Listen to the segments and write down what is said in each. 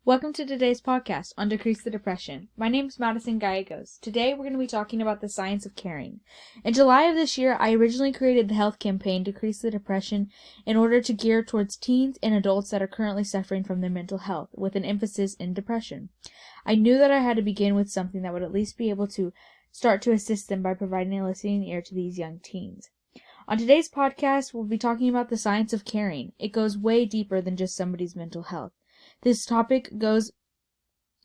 Welcome to today's podcast on Decrease the Depression. My name is Madison Gallegos. Today we're going to be talking about the science of caring. In July of this year, I originally created the health campaign Decrease the Depression in order to gear towards teens and adults that are currently suffering from their mental health, with an emphasis in depression. I knew that I had to begin with something that would at least be able to start to assist them by providing a listening ear to these young teens. On today's podcast, we'll be talking about the science of caring. It goes way deeper than just somebody's mental health. This topic goes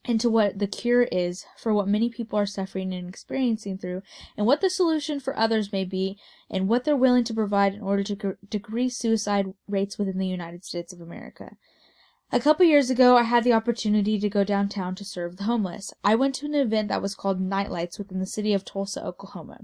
into what the cure is for what many people are suffering and experiencing through, and what the solution for others may be, and what they're willing to provide in order to decrease suicide rates within the United States of America. A couple years ago, I had the opportunity to go downtown to serve the homeless. I went to an event that was called Nightlights within the city of Tulsa, Oklahoma.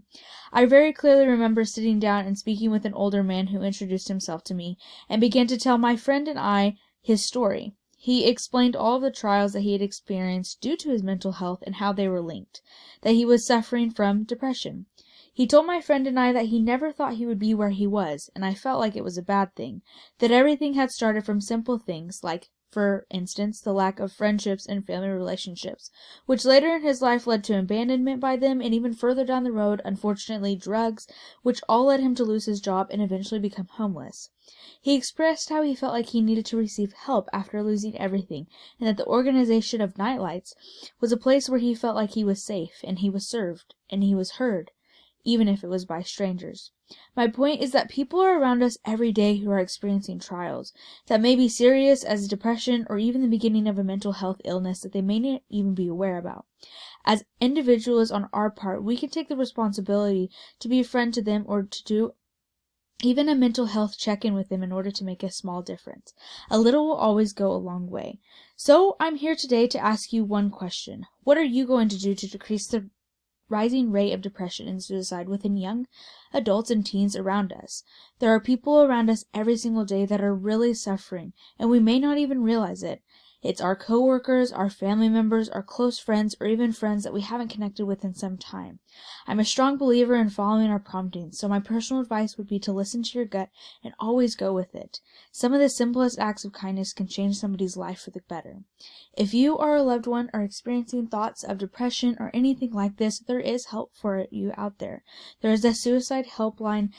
I very clearly remember sitting down and speaking with an older man who introduced himself to me and began to tell my friend and I his story. He explained all of the trials that he had experienced due to his mental health and how they were linked, that he was suffering from depression. He told my friend and I that he never thought he would be where he was, and I felt like it was a bad thing, that everything had started from simple things like, for instance, the lack of friendships and family relationships, which later in his life led to abandonment by them, and even further down the road, unfortunately, drugs, which all led him to lose his job and eventually become homeless. He expressed how he felt like he needed to receive help after losing everything, and that the organization of Nightlights was a place where he felt like he was safe, and he was served, and he was heard, even if it was by strangers. My point is that people are around us every day who are experiencing trials that may be serious as depression or even the beginning of a mental health illness that they may not even be aware about. As individuals on our part, we can take the responsibility to be a friend to them or to do even a mental health check-in with them in order to make a small difference. A little will always go a long way. So I'm here today to ask you one question. What are you going to do to decrease the rising rate of depression and suicide within young adults and teens around us? There are people around us every single day that are really suffering, and we may not even realize it. It's our coworkers, our family members, our close friends, or even friends that we haven't connected with in some time. I'm a strong believer in following our promptings, so my personal advice would be to listen to your gut and always go with it. Some of the simplest acts of kindness can change somebody's life for the better. If you or a loved one are experiencing thoughts of depression or anything like this, there is help for you out there. There is a suicide helpline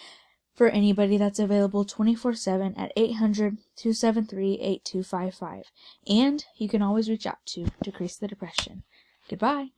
for anybody that's available 24/7 at 800-273-8255. And you can always reach out to Decrease the Depression. Goodbye.